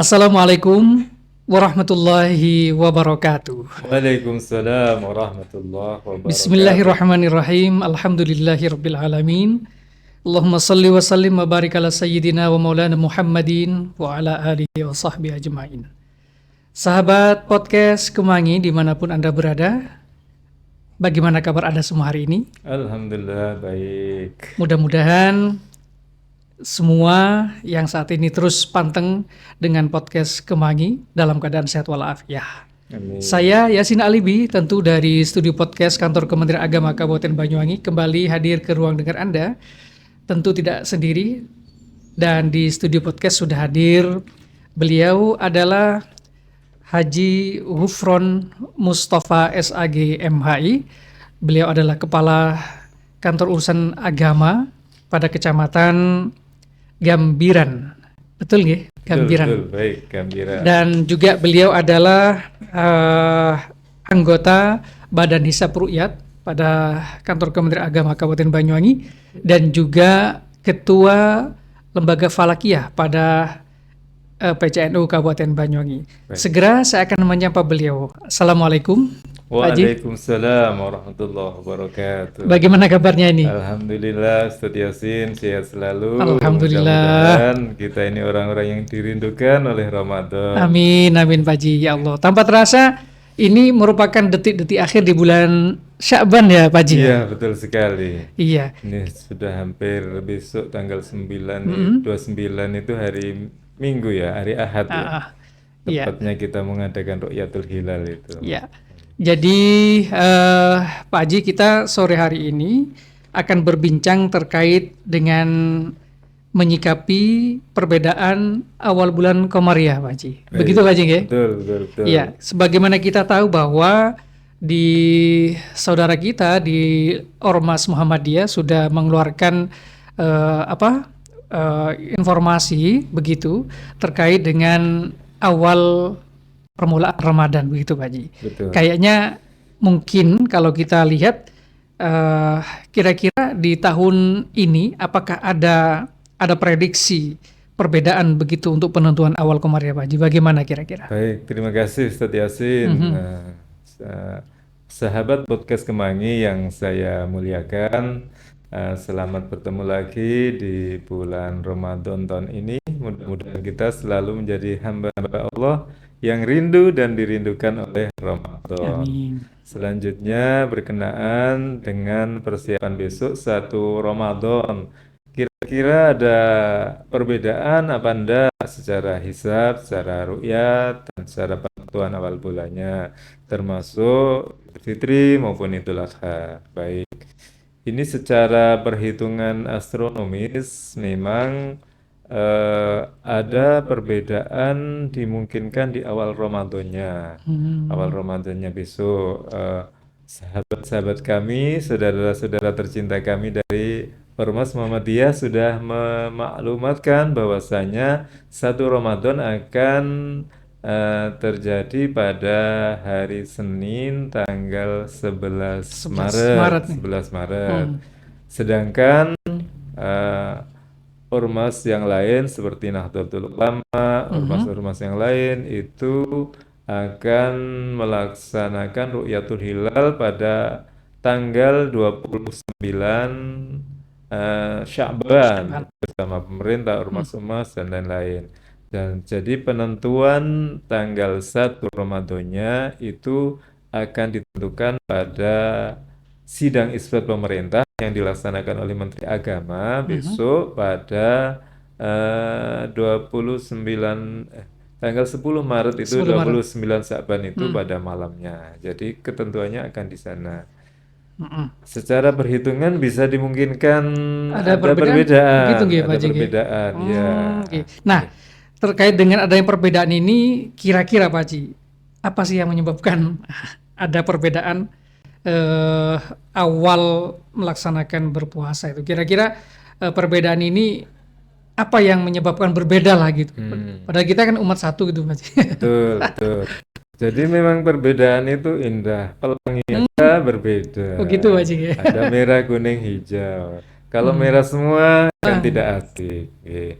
Assalamualaikum warahmatullahi wabarakatuh. Waalaikumsalam warahmatullahi wabarakatuh. Bismillahirrahmanirrahim. Alhamdulillahirabbil alamin. Allahumma salli wa sallim wa barik ala sayyidina wa maulana Muhammadin wa ala alihi wa sahbihi ajma'in. Sahabat podcast Kemangi dimanapun Anda berada, bagaimana kabar Anda semua hari ini? Alhamdulillah baik. Mudah-mudahan semua yang saat ini terus panteng dengan podcast Kemangi dalam keadaan sehat walafiat. Amin. Saya Yasin Alibi, tentu dari studio podcast Kantor Kementerian Agama Kabupaten Banyuwangi, kembali hadir ke ruang dengar Anda. Tentu tidak sendiri, dan di studio podcast sudah hadir. Beliau adalah Haji Hufron Mustafa SAG MHI. Beliau adalah Kepala Kantor Urusan Agama pada Kecamatan Gambiran, betul nggih? Gambiran. Betul, baik, Gambiran. Dan juga beliau adalah anggota Badan Hisab Ruqyat pada Kantor Kementerian Agama Kabupaten Banyuwangi dan juga Ketua Lembaga Falakiyah pada PCNU Kabupaten Banyuwangi. Baik. Segera saya akan menyapa beliau. Assalamualaikum, Pak Haji. Waalaikumsalam warahmatullahi wabarakatuh. Bagaimana kabarnya ini? Alhamdulillah, Ustaz Yasin sehat selalu. Alhamdulillah. Mudah-mudahan kita ini orang-orang yang dirindukan oleh Ramadan. Amin, amin Pak Haji, ya Allah. Tanpa terasa ini merupakan detik-detik akhir di bulan Sya'ban ya Pak Haji? Iya, betul sekali. Iya. Ini sudah hampir besok tanggal 9, 29 itu hari Minggu ya, hari Ahad ya. Iya. Tepatnya kita mengadakan Ruqyatul Hilal itu. Ya. Jadi Pak Haji, kita sore hari ini akan berbincang terkait dengan menyikapi perbedaan awal bulan Komariah, Pak Haji. Baik. Begitu Pak Haji ya? Betul. Iya, sebagaimana kita tahu bahwa di saudara kita di Ormas Muhammadiyah sudah mengeluarkan informasi begitu terkait dengan awal permulaan Ramadan, begitu Pak Haji. Betul. Kayaknya mungkin kalau kita lihat kira-kira di tahun ini apakah ada prediksi perbedaan begitu untuk penentuan awal Komariah, Pak Haji? Bagaimana kira-kira? Baik, terima kasih Ustaz Yasin. Sahabat podcast Kemangi yang saya muliakan, selamat bertemu lagi di bulan Ramadan tahun ini. Mudah-mudahan kita selalu menjadi hamba-hamba Allah yang rindu dan dirindukan oleh Ramadan. Amin. Selanjutnya berkenaan dengan persiapan besok 1 Ramadan. Kira-kira ada perbedaan apa enggak secara hisab, secara ru'yat, dan secara penentuan awal bulannya, termasuk Idul Fitri maupun Idul Adha. Baik. Ini secara perhitungan astronomis memang ada perbedaan dimungkinkan di awal Ramadannya. Awal Ramadannya besok. Sahabat-sahabat kami, saudara-saudara tercinta kami dari Ormas Muhammadiyah sudah memaklumatkan bahwasanya 1 Ramadan akan terjadi pada hari Senin tanggal 11 Maret. 11 Maret. Sedangkan ormas yang lain seperti Nahdlatul Ulama, ormas-ormas yang lain itu akan melaksanakan Ruqyatul Hilal pada tanggal 29 Sya'ban bersama pemerintah, ormas-ormas dan lain-lain. Dan jadi penentuan tanggal 1 Ramadannya itu akan ditentukan pada sidang isbat pemerintah yang dilaksanakan oleh Menteri Agama besok pada tanggal 10 Maret itu 10 Maret. 29 Sya'ban itu pada malamnya. Jadi ketentuannya akan di sana. Secara perhitungan bisa dimungkinkan ada perbedaan. Begitu nggih, Pak Ada Haji, nggih? perbedaan, ya. Oke. Nah, terkait dengan adanya perbedaan ini, kira-kira Pak Haji, apa sih yang menyebabkan ada perbedaan awal melaksanakan berpuasa itu? Kira-kira perbedaan ini apa yang menyebabkan berbeda lah gitu? Padahal kita kan umat satu gitu, Pak Haji. Betul. Jadi memang perbedaan itu indah. Pelanginya berbeda. Oh gitu, Pak Haji. Ada merah, kuning, hijau. Kalau Hmm. merah semua kan Ah. tidak asik.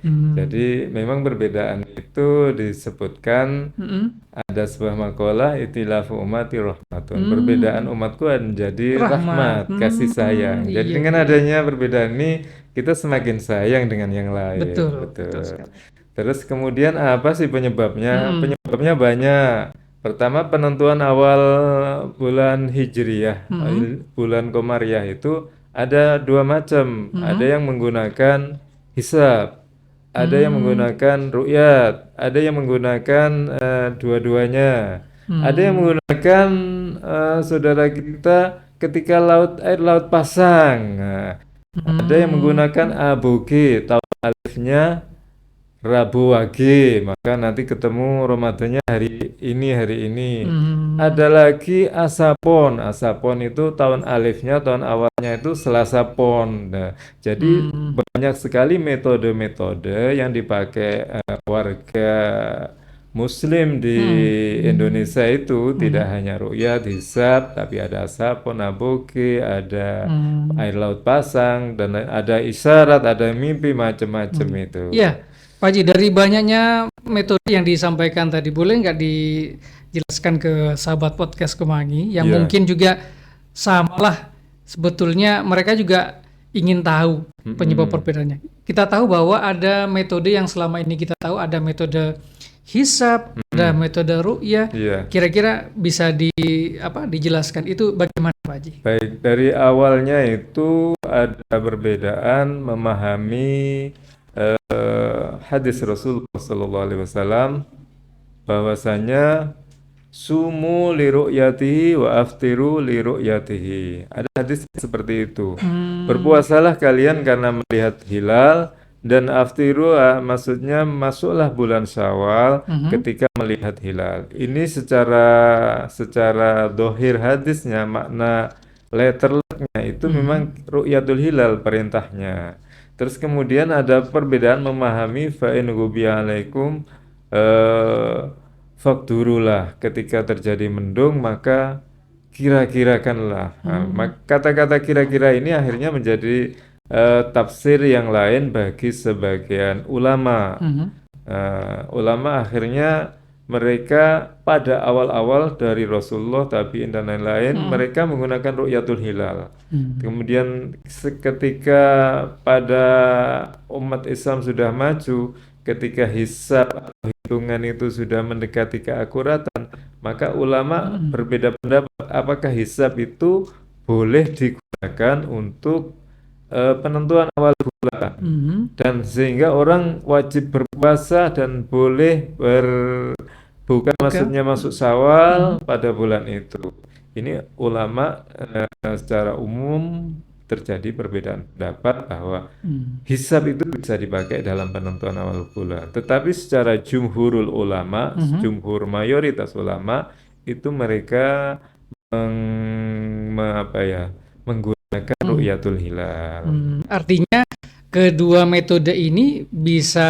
Hmm. Jadi memang perbedaan itu disebutkan Mm-mm. ada sebuah makalah itilafu ummati rahmatun. Perbedaan Hmm. umatku menjadi Rahmat. rahmat, kasih sayang. Jadi Iya, dengan iya, iya. adanya perbedaan ini kita semakin sayang dengan yang lain. Betul, betul Betul. sekali. Terus kemudian apa sih penyebabnya? Mm-mm. Penyebabnya banyak. Pertama penentuan awal bulan Hijriyah, Mm-mm. bulan Komariah itu ada dua macam. Ada Mm-mm. yang menggunakan hisab, ada yang Hmm. menggunakan ru'yat, ada yang menggunakan dua-duanya. Ada yang Hmm. menggunakan saudara kita ketika air laut pasang. Nah, ada yang Hmm. menggunakan aboge, tahun alifnya Rabu Wage, maka nanti ketemu Ramadannya hari ini. Hmm. Ada lagi Asapon. Asapon itu tahun alifnya, tahun awalnya itu Selasa Pon. Nah, jadi Hmm. banyak sekali metode-metode yang dipakai warga Muslim di Hmm. Indonesia itu tidak Hmm. hanya ru'yat, hisab, tapi ada Asapon, aboge, ada Hmm. air laut pasang, dan ada isyarat, ada mimpi, macam-macam Hmm. itu. Ya, Pak Haji, dari banyaknya metode yang disampaikan tadi, boleh nggak dijelaskan ke sahabat podcast Kemangi yang Iya. mungkin juga samalah sebetulnya mereka juga ingin tahu penyebab Mm-mm. perbedaannya. Kita tahu bahwa ada metode yang selama ini kita tahu ada metode hisab, ada Mm-mm. metode ru'yah. Iya. Kira-kira bisa dijelaskan itu bagaimana Pak Haji? Baik, dari awalnya itu ada perbedaan memahami hadis Rasulullah Sallallahu Alaihi Wasallam bahwasanya sumu li ru'yatihi wa aftiru li ru'yatihi. Ada hadis seperti itu. Hmm. Berpuasalah kalian karena melihat hilal dan aftiru maksudnya masuklah bulan Syawal Mhm. ketika melihat hilal. Ini secara dohir hadisnya makna letternya itu memang Mhm. ru'yatul hilal perintahnya. Terus kemudian ada perbedaan memahami fa'in ghubiya alaikum eh, fakdurulah ketika terjadi mendung maka kira-kirakanlah. Nah, Hmm. kata-kata kira-kira ini akhirnya menjadi tafsir yang lain bagi sebagian ulama. Mhm. Ulama akhirnya mereka pada awal-awal dari Rasulullah, tabi'in dan lain-lain, Mhm. mereka menggunakan ru'yatul hilal. Hmm. Kemudian ketika pada umat Islam sudah maju, ketika hisab atau hitungan itu sudah mendekati keakuratan, maka ulama Mhm. berbeda pendapat apakah hisab itu boleh digunakan untuk penentuan awal bulan Mhm. dan sehingga orang wajib berpuasa dan boleh berbuka Buka. maksudnya masuk Syawal Mhm. pada bulan itu. Ini ulama secara umum terjadi perbedaan pendapat bahwa Hmm. hisab itu bisa dipakai dalam penentuan awal bulan. Tetapi secara jumhurul ulama, Mhm. jumhur mayoritas ulama itu mereka apa ya, menggunakan Hmm. ru'yatul hilal. Artinya kedua metode ini bisa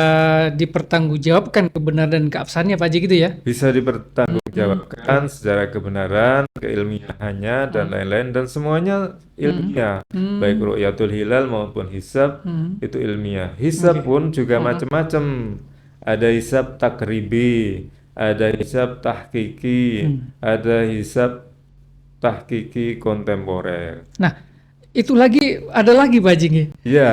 dipertanggungjawabkan kebenaran dan keabsahannya Pak Haji gitu ya? Bisa Hmm. dipertanggungjawabkan Oke. secara kebenaran, keilmiahannya dan Hmm. lain-lain dan semuanya Hmm. ilmiah. Baik Hmm. ru'yatul hilal maupun hisab Hmm. itu ilmiah. Hisab Oke. pun juga Hmm. macam-macam. Ada hisab takribi, ada hisab tahkiki, Hmm. ada hisab tahkiki kontemporer. Nah, itu lagi ada lagi Pak Haji nih. Iya,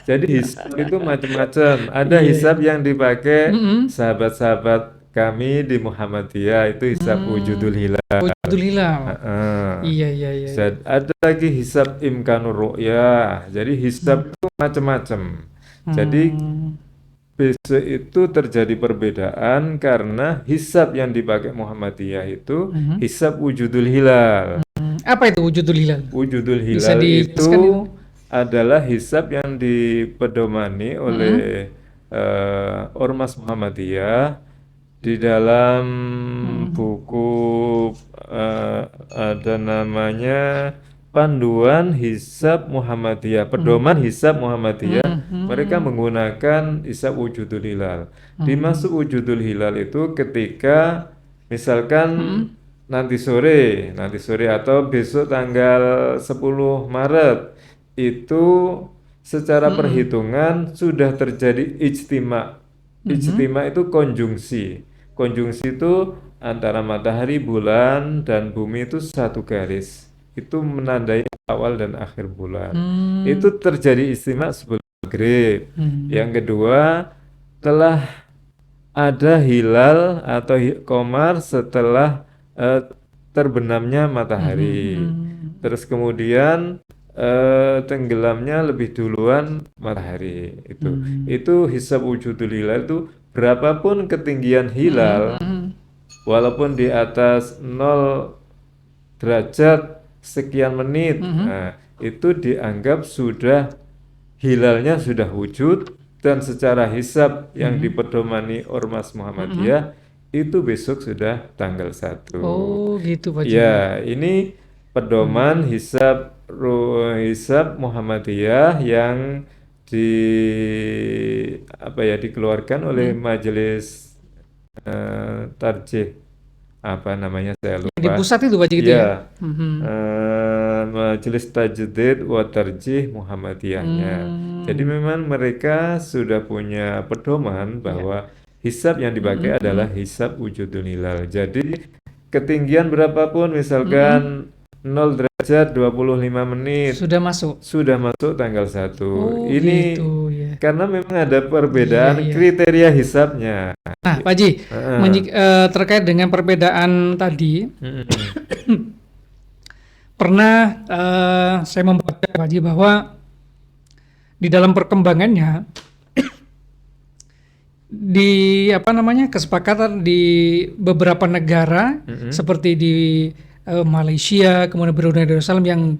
jadi hisab itu macam-macam. Ada Iya, hisab iya. yang dipakai Mhm. sahabat-sahabat kami di Muhammadiyah itu hisab Hmm. wujudul hilal. Wujudul hilal. Heeh. Iya, iya, iya, iya. Ada lagi hisab imkanur ru'yah. Jadi hisab Hmm. itu macam-macam. Jadi Hmm. besok itu terjadi perbedaan karena hisab yang dipakai Muhammadiyah itu Mhm. hisab wujudul hilal. Apa itu wujudul hilal? Wujudul Bisa hilal dijelaskan itu? itu adalah hisab yang dipedomani Mhm. oleh Ormas Muhammadiyah di dalam Mhm. buku eh, ada namanya Panduan Hisab Muhammadiyah, Mhm. Pedoman Hisab Muhammadiyah. Mereka Mhm. menggunakan hisab wujudul hilal. Mhm. Dimaksud wujudul hilal itu ketika misalkan Mhm. nanti sore atau besok tanggal 10 Maret itu secara perhitungan sudah terjadi ijtima. Ijtima itu konjungsi. Konjungsi itu antara matahari, bulan, dan bumi itu satu garis. Itu menandai awal dan akhir bulan. Itu terjadi ijtima sebelum maghrib. Yang kedua, telah ada hilal atau komar setelah terbenamnya matahari. Terus kemudian tenggelamnya lebih duluan matahari. Itu hisab wujudul hilal itu berapapun ketinggian hilal, walaupun di atas 0 derajat sekian menit, nah, itu dianggap sudah hilalnya sudah wujud, dan secara hisab yang dipedomani Ormas Muhammadiyah itu besok sudah tanggal 1. Oh, gitu Pak Ji. Ya, ini pedoman hisab Muhammadiyah yang dikeluarkan oleh Majelis Tarjih, apa namanya saya Di lupa. pusat itu Pak Ji gitu ya. Ya, Majelis Tajdid wa Tarjih Muhammadiyahnya. Jadi memang mereka sudah punya pedoman bahwa hisab yang dipakai adalah hisab wujudul hilal. Jadi ketinggian berapapun, misalkan 0 derajat 25 menit, Sudah masuk. sudah masuk tanggal 1. Oh, Ini gitu ya. karena memang ada perbedaan Iya. kriteria hisabnya. Nah, Pak Ji, Heeh. terkait dengan perbedaan tadi, pernah saya membaca Pak Ji bahwa di dalam perkembangannya di kesepakatan di beberapa negara seperti di Malaysia, kemudian Brunei Darussalam yang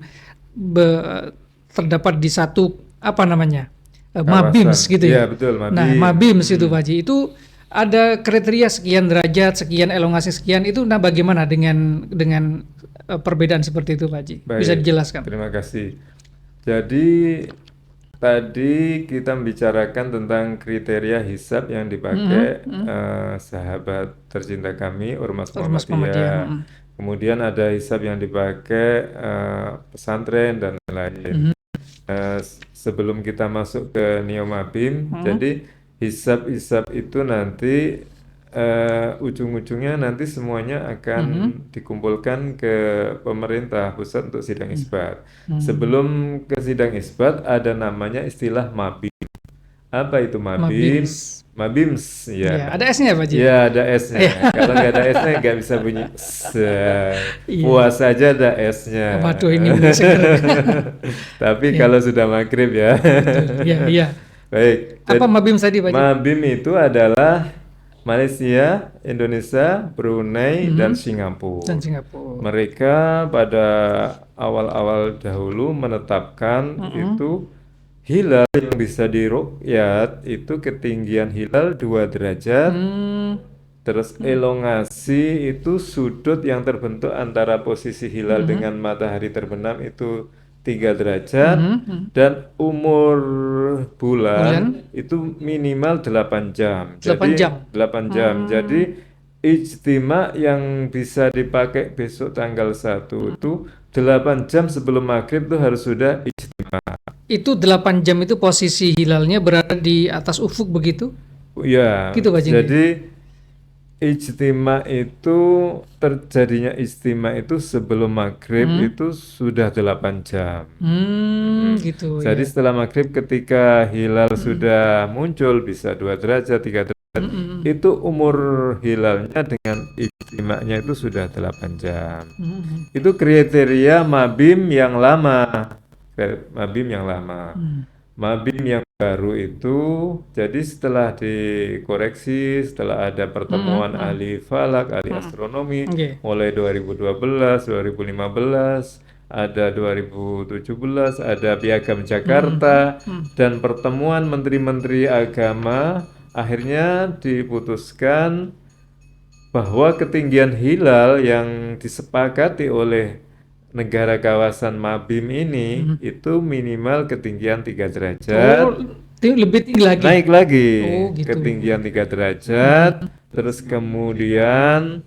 terdapat di satu Mabims gitu ya. Iya, betul, Nah, Mabims. Mabims itu Pak Ji, itu ada kriteria sekian derajat, sekian elongasi sekian, itu bagaimana dengan perbedaan seperti itu Pak Ji? Bisa Baik, dijelaskan? terima kasih. Jadi tadi kita membicarakan tentang kriteria hisab yang dipakai sahabat tercinta kami, Ormas Ormas Muhammadiyah. Muhammadiyah. Kemudian ada hisab yang dipakai pesantren dan lain-lain. Sebelum kita masuk ke Neo Mabim, jadi hisab-hisab itu nanti ujung-ujungnya nanti semuanya akan dikumpulkan ke pemerintah pusat untuk sidang isbat. Sebelum ke sidang isbat ada namanya istilah Mabim. Apa itu Mabim? Mabims, Ya, ya. ada S-nya Pak Ji? Ya, ada S-nya. Kalau nggak ada S-nya nggak bisa bunyi S. Puas saja ada S-nya. Waduh, ini seger. Tapi kalau sudah maghrib ya. Iya, iya. Baik. Apa Mabim tadi Pak Ji? Mabim itu adalah Malaysia, Indonesia, Brunei, dan Singapura. Dan Singapura. Mereka pada awal-awal dahulu menetapkan itu hilal yang bisa diruqyat itu ketinggian hilal 2 derajat. Terus elongasi itu sudut yang terbentuk antara posisi hilal dengan matahari terbenam itu 3 derajat. Dan umur bulan itu minimal 8 jam. 8 jam. 8 jam. Jadi ijtima yang bisa dipakai besok tanggal 1 itu 8 jam sebelum maghrib itu harus sudah ijtima. Itu 8 jam itu posisi hilalnya berada di atas ufuk begitu? Ya, Gitu Pak Ji. jadi ijtima itu terjadinya ijtima itu sebelum maghrib itu sudah 8 jam. Gitu Jadi ya. setelah maghrib ketika hilal sudah muncul bisa 2 derajat, 3 derajat, itu umur hilalnya dengan ijtimanya itu sudah 8 jam. Itu kriteria Mabim yang lama. Mabim yang lama. Mabim yang baru itu, jadi setelah dikoreksi, setelah ada pertemuan ahli falak, ahli astronomi, Oke. mulai 2012, 2015, ada 2017, ada Piagam Jakarta, dan pertemuan menteri-menteri agama, akhirnya diputuskan bahwa ketinggian hilal yang disepakati oleh negara kawasan Mabim ini itu minimal ketinggian 3 derajat. Oh, lebih tinggi lagi. Naik lagi Oh, gitu. ketinggian 3 derajat. Terus kemudian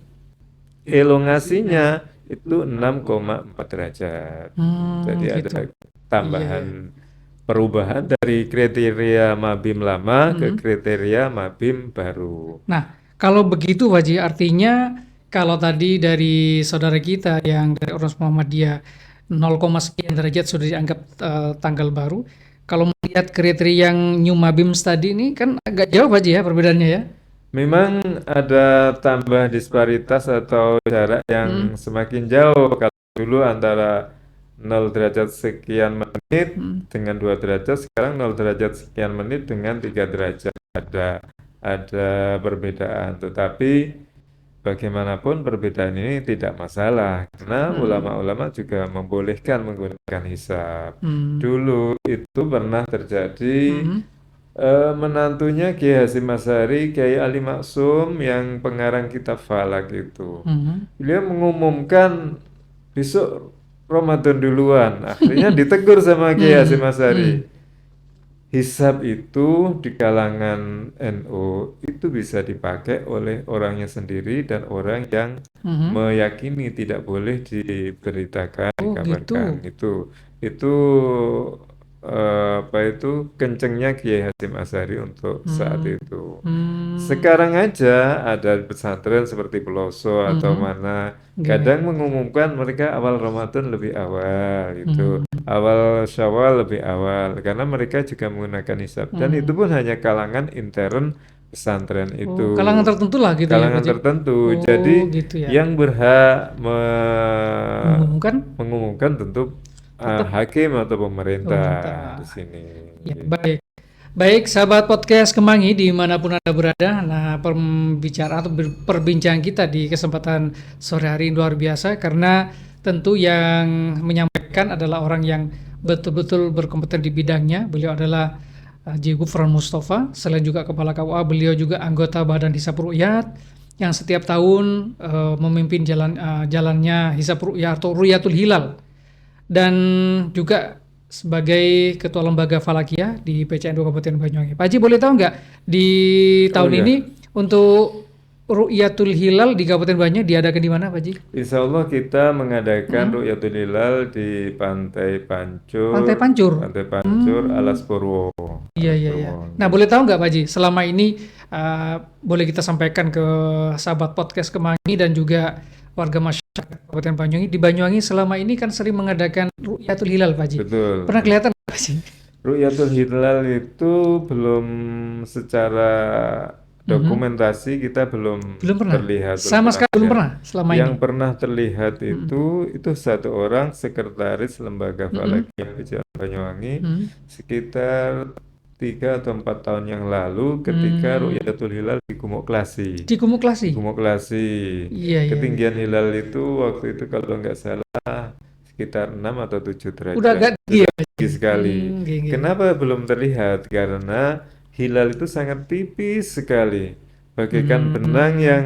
elongasinya itu 6,4 derajat. Jadi gitu. ada tambahan perubahan dari kriteria Mabim lama ke Mm-mm. kriteria Mabim baru. Nah, kalau begitu Pak Haji, artinya kalau tadi dari saudara kita yang dari Ormas Muhammadiyah 0, sekian derajat sudah dianggap tanggal baru. Kalau melihat kriteria yang New Mabims tadi ini kan agak jauh Pak Haji ya perbedaannya ya. Memang ada tambah disparitas atau jarak Hmm, yang semakin jauh. Kalau dulu antara 0 derajat sekian menit hmm, dengan 2 derajat, sekarang 0 derajat sekian menit dengan 3 derajat. Ada perbedaan, tetapi bagaimanapun perbedaan ini tidak masalah karena hmm, ulama-ulama juga membolehkan menggunakan hisab. hmm, Dulu itu pernah terjadi hmm, menantunya Kiai Hasyim Asy'ari, Kiai Ali Maksum yang pengarang kitab Falak itu. hmm, Beliau mengumumkan besok Ramadan duluan. Akhirnya ditegur sama Kiai hmm, Hasyim Asy'ari. hmm, Hisab itu di kalangan NU itu bisa dipakai oleh orangnya sendiri dan orang yang hmm. meyakini tidak boleh diberitakan, Oh dikabarkan. gitu. Itu apa itu kencengnya Kiai Hasyim Asy'ari untuk saat Hmm, itu. hmm, Sekarang aja ada pesantren seperti Peloso atau hmm, mana nggih. kadang mengumumkan mereka awal Ramadan lebih awal gitu. Hmm, Awal Syawal lebih awal karena mereka juga menggunakan hisab dan itu hmm. pun hanya kalangan intern pesantren Oh, itu, kalangan tertentu lah gitu ya Pak kalangan Haji. tertentu. Oh Jadi gitu ya. yang berhak Mengumumkan mengumumkan tentu tetap hakim atau pemerintah di pemerintah. sini. Ya, baik. Baik, sahabat podcast Kemangi dimanapun Anda berada. Nah, pembicaraan atau perbincangan kita di kesempatan sore hari ini luar biasa karena tentu yang menyampaikan adalah orang yang betul-betul berkompeten di bidangnya. Beliau adalah Haji Gufron Mustafa, selain juga Kepala KUA, beliau juga anggota Badan Hisab Ruqyat yang setiap tahun memimpin jalannya Hisab Ruqyat atau Ruyatul Hilal dan juga sebagai ketua lembaga Falakiyah di PCNU Kabupaten Banyuwangi. Pak Haji boleh tahu nggak di Oh tahun ya, ini untuk Ru'yatul Hilal di Kabupaten Banyuwangi diadakan di mana Pak Haji? insya Allah kita mengadakan Hmm, Ru'yatul Hilal di Pantai Pancur. Pantai Pancur, Hmm, Alas Purwo, iya Alas iya iya. Purwo. Nah Nggih. boleh tahu nggak Pak Haji selama ini boleh kita sampaikan ke sahabat podcast Kemangi dan juga warga masyarakat Kabupaten Banyuwangi di Banyuwangi selama ini kan sering mengadakan Ru'yatul Hilal Pak Haji. Betul. Pernah kelihatan nggak, Pak Haji? Ru'yatul Hilal itu belum secara Mhm. dokumentasi kita belum Belum pernah. terlihat, belum Sama pernah sekali belum melihat. pernah selama Yang ini. pernah terlihat Mhm. itu satu orang sekretaris Lembaga Mhm. Falakiyah Pejaten Banyuwangi Mhm. sekitar 3 atau 4 tahun yang lalu ketika Hmm. Ru'yatul Hilal di Gumuk Klasi. Di Dikumuklasi. Gumuk Klasi. Iya iya iya. Ketinggian hilal itu waktu itu kalau nggak salah sekitar 6 atau 7 Udah derajat. agak tinggi Sudah ya, Pak Haji? tinggi sekali. Nggih nggih nggih. Kenapa belum terlihat? Karena hilal itu sangat tipis sekali. Bagaikan benang Hmm. yang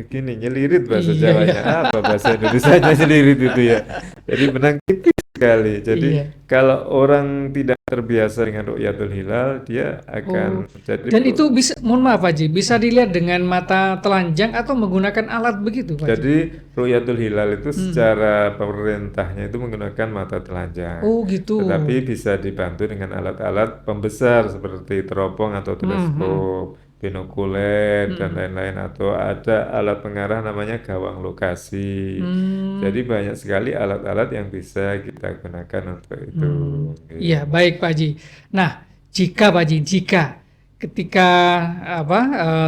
gini, nyelirit bahasa Iya iya. Jawanya. Apa bahasa Indonesianya nyelirit itu ya. Jadi benang tipis sekali. Jadi Iya. kalau orang tidak terbiasa dengan ru'yatul hilal, dia Oh. akan jadi Dan itu bisa, mohon maaf Pak Haji, bisa dilihat dengan mata telanjang atau menggunakan alat begitu Pak Haji? jadi ru'yatul hilal itu Hmm. secara pemerintahnya itu menggunakan mata telanjang, Oh gitu. tetapi bisa dibantu dengan alat-alat pembesar seperti teropong atau Hmm. Hmm. teleskop, binokuler dan Hmm. lain-lain atau ada alat pengarah namanya gawang lokasi. Jadi Hmm. banyak sekali alat-alat yang bisa kita gunakan untuk itu. Hmm, Gitu. iya baik Pak Haji. Nah, jika Pak Haji, jika ketika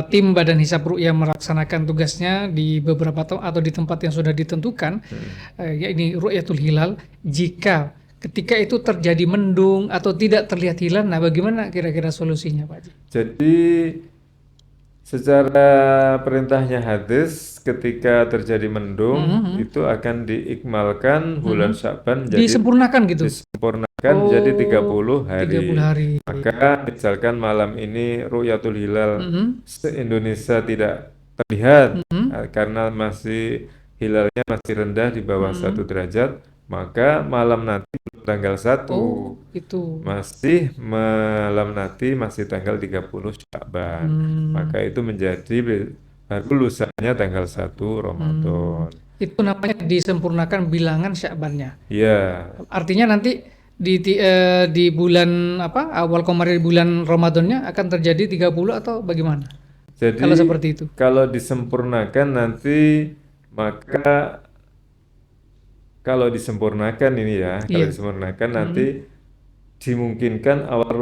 tim Badan Hisab Ruqyah melaksanakan tugasnya di beberapa atau di tempat yang sudah ditentukan, Hmm. ya ini Ru'yatul Hilal, jika ketika itu terjadi mendung atau tidak terlihat hilal, nah bagaimana kira-kira solusinya Pak Haji? Jadi secara perintahnya hadis, ketika terjadi Mhm, mendung, mhm, itu akan diikmalkan bulan mhm. Sya'ban jadi Disempurnakan gitu. disempurnakan menjadi Oh, 30 30 hari. hari. Maka misalkan malam ini Ru'yatul Hilal Mhm, se-Indonesia tidak terlihat mhm, karena hilalnya masih rendah di bawah mhm. 1 derajat, maka malam nanti tanggal 1 Oh, itu. masih tanggal 30 Sya'ban. Hmm. Maka itu menjadi baru lusanya tanggal 1 Hmm, Ramadan. itu namanya disempurnakan bilangan Sya'bannya. Ya, Artinya nanti di bulan apa awal kemarin bulan Ramadannya akan terjadi 30 atau bagaimana? Kalau Jadi seperti itu. kalau disempurnakan nanti, maka kalau disempurnakan ini ya, kalau Iya. disempurnakan nanti Hmm. dimungkinkan awal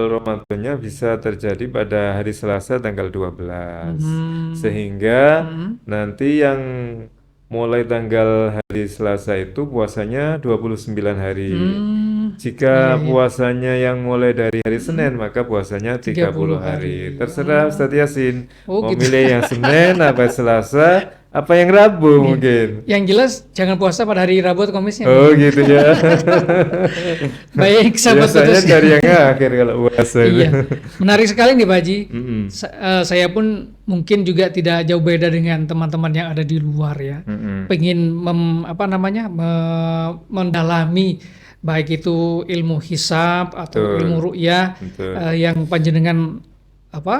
Ramadannya bisa terjadi pada hari Selasa tanggal 12. Hmm. Sehingga Hmm. nanti yang mulai tanggal hari Selasa itu puasanya 29 hari. Hmm. Iya Jika iya. puasanya yang mulai dari hari Hmm. Senin, maka puasanya 30 30 hari. hari. Terserah Ustadz Yasin, Oh mau gitu. milih yang Senin, apa Selasa, apa yang Rabu Iya. mungkin. Yang jelas jangan puasa pada hari Rabu atau Kamisnya Oh begitu. gitu ya. Baik, sahabat Biasanya putus. cari yang akhir kalau puasa itu. Iya, menarik sekali nih Pak Haji. Mm-mm. Saya pun mungkin juga tidak jauh beda dengan teman-teman yang ada di luar ya. Mm-mm. Pengen apa namanya mendalami baik itu ilmu hisab atau ilmu Betul, ru'yah betul. yang panjenengan apa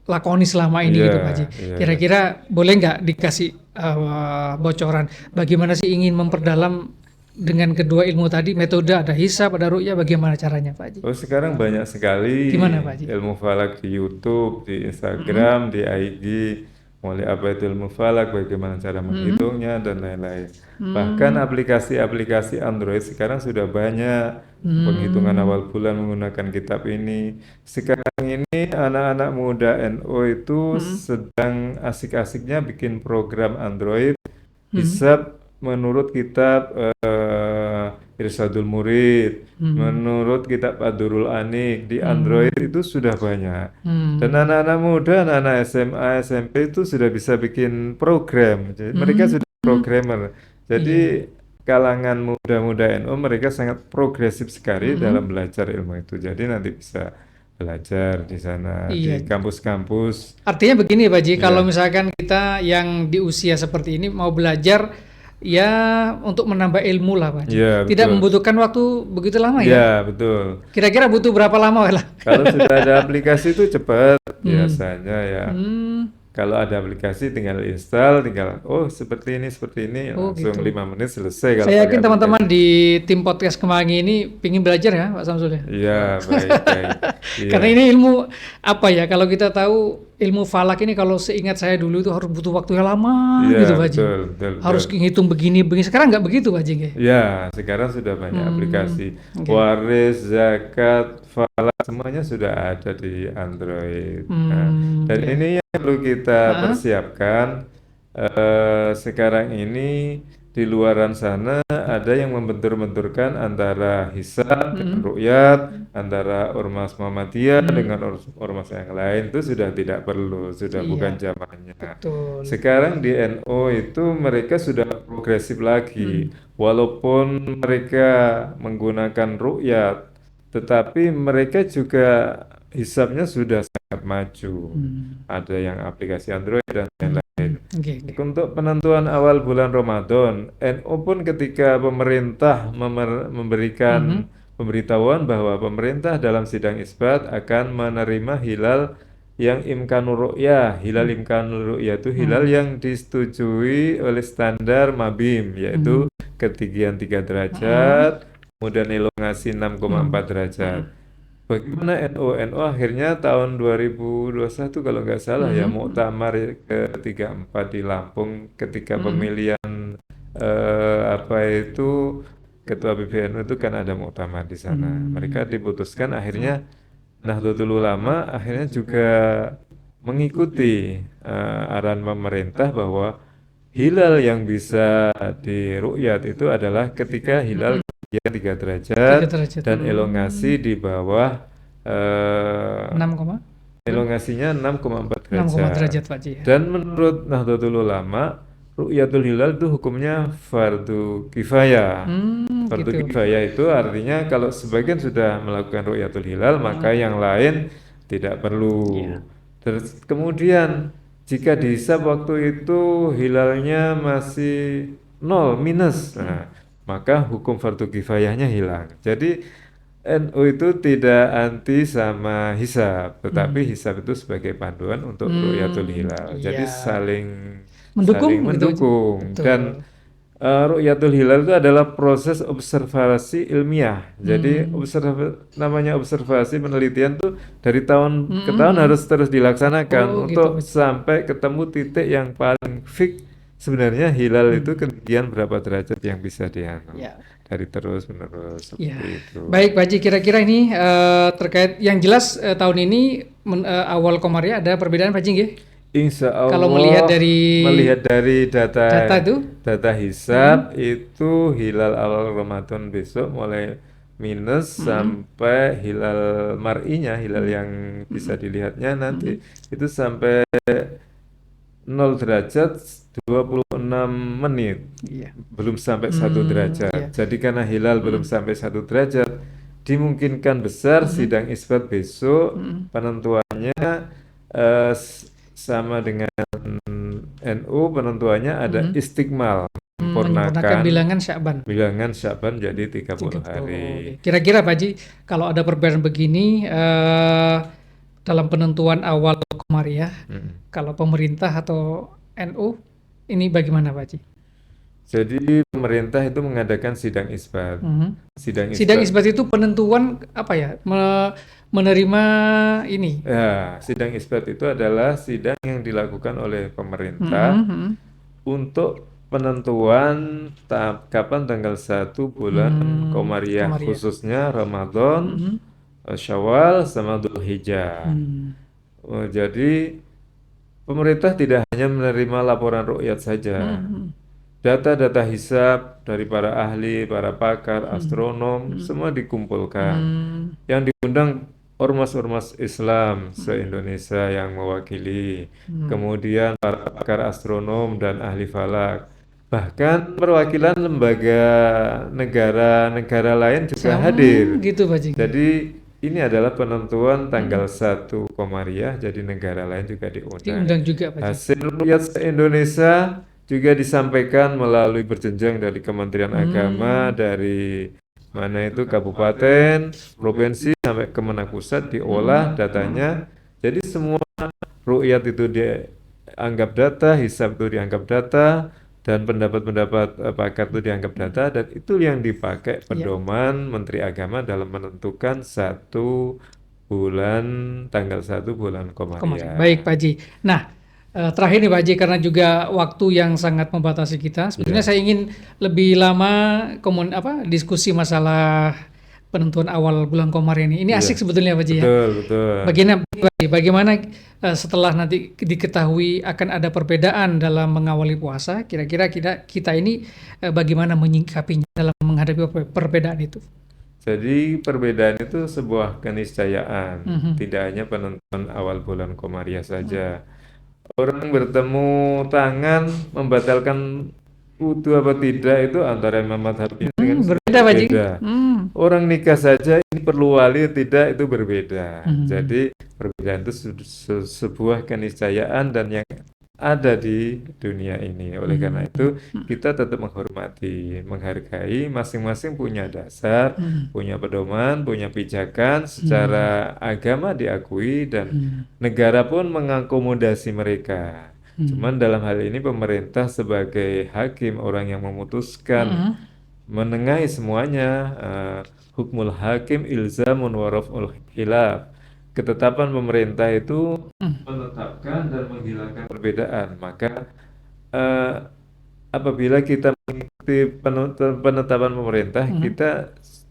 lakoni selama ini Iya, gitu Pak Haji. iya, iya. Kira-kira boleh nggak dikasih bocoran bagaimana sih ingin memperdalam dengan kedua ilmu tadi, metode ada hisab, ada ru'yah, bagaimana caranya Pak Haji? Oh sekarang banyak sekali Gimana Pak Haji? ilmu falak di YouTube, di Mm-mm. Instagram, di IG, mulai apa itu ilmu falak, bagaimana cara Mm-mm. menghitungnya dan lain-lain. Bahkan Hmm. aplikasi-aplikasi Android sekarang sudah banyak penghitungan Hmm. awal bulan menggunakan kitab ini. Sekarang ini anak-anak muda NU itu Mm-mm. sedang asik-asiknya bikin program Android Mm-mm. hisab menurut kitab Irsyadul Murid, Hmm. menurut kitab Ad-Durrul Anik di Hmm. Android itu sudah banyak. Dan Hmm. anak-anak muda, anak-anak SMA, SMP itu sudah bisa bikin program. Jadi mereka Hmm. sudah programmer. Iya. Jadi kalangan muda-muda NU mereka sangat progresif sekali dalam Mm-mm. belajar ilmu itu. Jadi nanti bisa belajar di sana Iya. di kampus-kampus. Artinya begini Pak Ji, kalau Ya, misalkan kita yang di usia seperti ini mau belajar ya untuk menambah ilmu lah Pak Ji. ya Tidak betul. membutuhkan waktu begitu lama ya. Ya, betul. Kira-kira butuh berapa lama lah? Kalau sudah ada aplikasi itu cepat Hmm. biasanya ya. Hmm. Kalau ada aplikasi tinggal install, tinggal oh seperti ini Oh langsung gitu. 5 menit selesai kalau Saya pakai yakin teman-teman aplikasi. di tim podcast Kemangi ini pingin belajar ya Pak Samsul ya. Iya, baik, baik. Iya. Karena ini ilmu apa ya? Kalau kita tahu ilmu falak ini kalau seingat saya dulu itu harus butuh waktu yang lama Iya, gitu Pak Haji. betul, betul, betul. Harus ngitung begini begini. Sekarang nggak begitu Pak Haji. Nggih? Ya, sekarang sudah banyak Hmm, aplikasi oke. waris, zakat, falak semuanya sudah ada di Android. Nah, dan Oke. ini yang perlu kita Heeh. persiapkan sekarang ini di luaran sana ada yang membentur-benturkan antara hisab dengan Hmm, ruqyat, antara ormas Muhammadiyah hmm, dengan ormas yang lain itu sudah tidak perlu, sudah bukan iya, zamannya. betul. Sekarang di NU itu mereka sudah progresif lagi, Hmm, walaupun mereka menggunakan ruqyat, tetapi mereka juga hisabnya sudah sangat maju. hmm, Ada yang aplikasi Android dan hmm, lain-lain. oke, oke. Untuk penentuan awal bulan Ramadan, NU pun ketika pemerintah memberikan Mhm, pemberitahuan bahwa pemerintah dalam sidang isbat akan menerima hilal yang imkanur ru'yah. Hilal hmm, imkanur ru'yah itu hilal hmm, yang disetujui oleh standar Mabim, hmm, yaitu ketinggian 3 hmm, derajat, kemudian elongasi hmm, 6,4 derajat. hmm, Bagaimana NU? NU akhirnya tahun 2021 kalau nggak salah ya hmm, muktamar ke-34 di Lampung ketika hmm, pemilihan apa itu ketua PBNU itu kan ada muktamar di sana. hmm, Mereka diputuskan akhirnya Nahdlatul Ulama akhirnya juga mengikuti arahan pemerintah bahwa hilal yang bisa diru'yat itu adalah ketika hilal hmm, ketinggian 3 derajat 3 derajat. dan elongasi di bawah 6 koma elongasinya 6,4 6 derajat. derajat Pak Ji ya. Dan menurut Nahdlatul Ulama, ru'yatul hilal itu hukumnya fardu kifayah. Fardu Gitu. kifayah itu artinya kalau sebagian sudah melakukan ru'yatul hilal, maka Hmm, yang lain tidak perlu. iya. Terus kemudian jika dihisab waktu itu hilalnya masih nol, minus, Hmm, nah, maka hukum fardu kifayahnya hilang. Jadi NU itu tidak anti sama hisab, tetapi hmm, hisab itu sebagai panduan untuk ru'yatul hilal. iya. Jadi saling Mendukung saling gitu Pak Ji. mendukung dan Betul. Ru'yatul hilal itu adalah proses observasi ilmiah. Jadi Hmm. namanya observasi penelitian tuh dari tahun ke Hmm, tahun hmm. harus terus dilaksanakan Oh gitu untuk Pak Haji. sampai ketemu titik yang paling fix sebenarnya hilal itu Hmm. ketinggian berapa derajat yang bisa dianu Ya, dari terus menerus ya. seperti itu. Baik Pak Haji, kira-kira ini terkait yang jelas tahun ini awal Komariah ada perbedaan Pak Haji nggih? Insya Kalau melihat Allah dari melihat dari data data itu, data hmm, hisab itu hilal awal Ramadan besok mulai minus hmm, sampai hilal mar'inya, hilal hmm, yang bisa hmm, dilihatnya hmm, nanti itu sampai 0 derajat 26 menit, iya, belum sampai 1 derajat. iya, Jadi karena hilal belum hmm, sampai 1 derajat, dimungkinkan besar hmm, sidang isbat besok hmm, penentuannya sama dengan NU, penentuannya ada hmm, istikmal, menyempurnakan menyempurnakan bilangan Sya'ban. bilangan Syaban jadi 30 30. Oke. hari. Kira-kira Pak Haji, kalau ada perbedaan begini dalam penentuan awal Komariah, Mm. kalau pemerintah atau NU, ini bagaimana Pak Haji? Jadi pemerintah itu mengadakan sidang isbat. Mhm. Sidang Sidang isbat. isbat itu penentuan apa ya? Menerima ini. Ya, sidang isbat itu adalah sidang yang dilakukan oleh Mhm, pemerintah mhm. untuk penentuan kapan tanggal 1 bulan Komariah, Komariah. khususnya Ramadan, Mhm, Syawal, sama Dzulhijjah. hmm, Jadi pemerintah tidak hanya menerima laporan rukyat saja. mhm, Data-data hisab dari para ahli, para pakar, mhm, astronom, mhm, semua dikumpulkan. hmm, Yang diundang ormas-ormas Islam mhm, se-Indonesia yang mewakili, hmm. kemudian para pakar astronom dan ahli falak. Bahkan perwakilan lembaga negara-negara lain juga hadir. Gitu Pak Haji. Jadi ini adalah penentuan Mhm. tanggal 1 Komariah, jadi negara lain juga diundang. Diundang juga Pak Haji. Hasil rukyat se-Indonesia juga disampaikan melalui berjenjang dari Kementerian Agama, Hmm, dari mana itu kabupaten, provinsi sampai Kemenak Pusat diolah mhm, mhm, datanya. Jadi semua rukyat itu dianggap data, hisab itu dianggap data, dan pendapat-pendapat pakar itu dianggap data, dan itu yang dipakai ya. pedoman Menteri Agama dalam menentukan tanggal 1 bulan Komariah. Baik Komariah. Pak Haji. Nah, terakhir nih Pak Haji, karena juga waktu yang sangat membatasi kita, sebetulnya Ya, saya ingin lebih lama diskusi masalah penentuan awal bulan Komariah ini. Ini iya, asik sebetulnya Pak Haji ya. betul, betul. Bagaimana setelah nanti diketahui akan ada perbedaan dalam mengawali puasa, kira-kira kita ini bagaimana menyikapinya dalam menghadapi perbedaan itu? Jadi perbedaan itu sebuah keniscayaan, Mhm. tidak hanya penentuan awal bulan Komariah saja. Orang bertemu tangan membatalkan wudhu apa tidak itu antara Imam Madhabi dengan Islam Berbeda Pak Haji. berbeda. Orang nikah saja ini perlu wali tidak itu berbeda. Mhm. Jadi perbedaan itu sebuah keniscayaan dan yang ada di dunia ini. Oleh karena Mhm. itu kita tetap menghormati, menghargai masing-masing punya dasar, Mhm. punya pedoman, punya pijakan Mhm. secara agama diakui dan Mhm. negara pun mengakomodasi mereka. Mhm. Cuman dalam hal ini pemerintah sebagai hakim, orang yang memutuskan, Mhm. menengahi semuanya, hukmul hakim ilzamun wa raf'ul khilaf. Ketetapan pemerintah itu Mhm. menetapkan dan menghilangkan perbedaan. Maka eh, apabila kita mengikuti penetapan pemerintah, Mhm. kita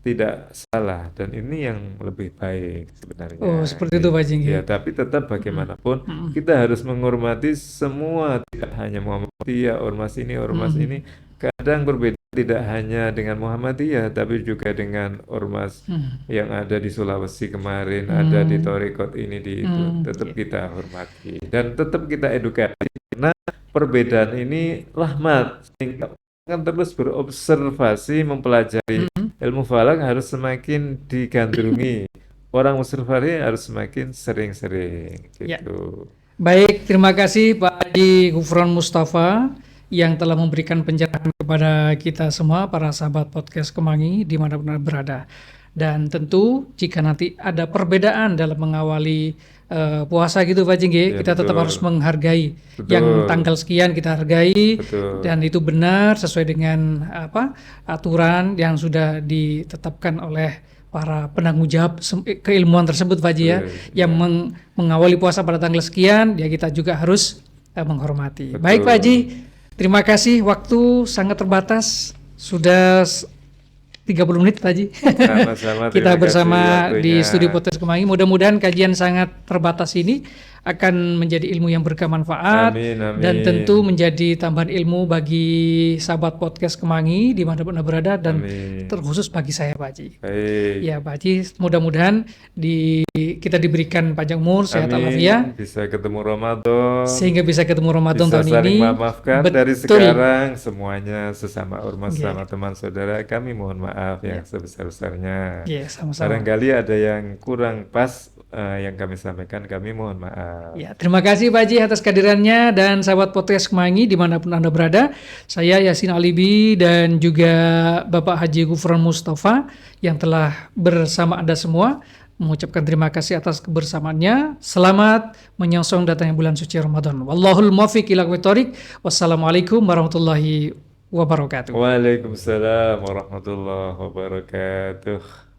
tidak salah dan ini yang lebih baik Oh, sebenarnya. seperti itu Pak Haji nggih. Ya, tapi tetap Mhm. bagaimanapun Mhm. kita harus menghormati semua, tidak hanya Muhammadiyah, ormas Mhm. ini. Kadang berbeda tidak hanya dengan Muhammadiyah, tapi juga dengan ormas Mhm. yang ada di Sulawesi kemarin, ada di Hmm. Torikot ini di itu. Tetap Iya. kita hormati dan tetap kita edukasi karena perbedaan ini rahmat sehingga akan terus berobservasi, mempelajari Mhm. ilmu falak harus semakin digandrungi. Orang observasi harus semakin sering-sering Ya. gitu. Baik, terima kasih Pak Haji Gufron Mustafa yang telah memberikan pencerahan kepada kita semua para sahabat podcast Kemangi dimanapun Anda berada. Dan tentu jika nanti ada perbedaan dalam mengawali puasa gitu Pak Haji, nggih, Ya, kita tetap harus betul. menghargai yang Betul. tanggal sekian kita hargai Betul. dan itu benar sesuai dengan aturan yang sudah ditetapkan oleh para penanggung jawab keilmuan tersebut Pak Haji ya, yang mengawali puasa pada tanggal sekian, ya kita juga harus menghormati. Betul. Baik Pak Haji, terima kasih, waktu sangat terbatas, sudah 30 menit Pak Haji. Sama-sama, Kita terima kasih bersama di waktunya. Studio Podcast Kemangi. Mudah-mudahan kajian sangat terbatas ini akan menjadi ilmu yang bermanfaat Amin, dan amin. tentu menjadi tambahan ilmu bagi sahabat podcast Kemangi dimanapun Anda berada, dan Amin. terkhusus bagi saya Pak Haji. Baik. Ya Pak Haji, mudah-mudahan kita diberikan panjang umur, sehat Amin. walafiat, Bisa ketemu Ramadan. sehingga bisa ketemu Ramadan Bisa tahun saling ini. memaafkan dari Betul. sekarang semuanya sesama ormas, Oke. sama teman saudara. Kami mohon maaf yang sebesar-besarnya. Ya, sama-sama. Barangkali ada yang kurang pas yang kami sampaikan, kami mohon maaf. Ya, terima kasih Pak Haji atas kehadirannya, dan sahabat podcast Kemangi dimanapun Anda berada. Saya Yasin Alibi dan juga Bapak Haji Gufron Mustafa yang telah bersama Anda semua mengucapkan terima kasih atas kebersamaannya. Selamat menyongsong datangnya bulan suci Ramadan. Wallahul muwaffiq ila aqwamit thoriq. Wassalamualaikum warahmatullahi wabarakatuh. Waalaikumsalam warahmatullahi wabarakatuh.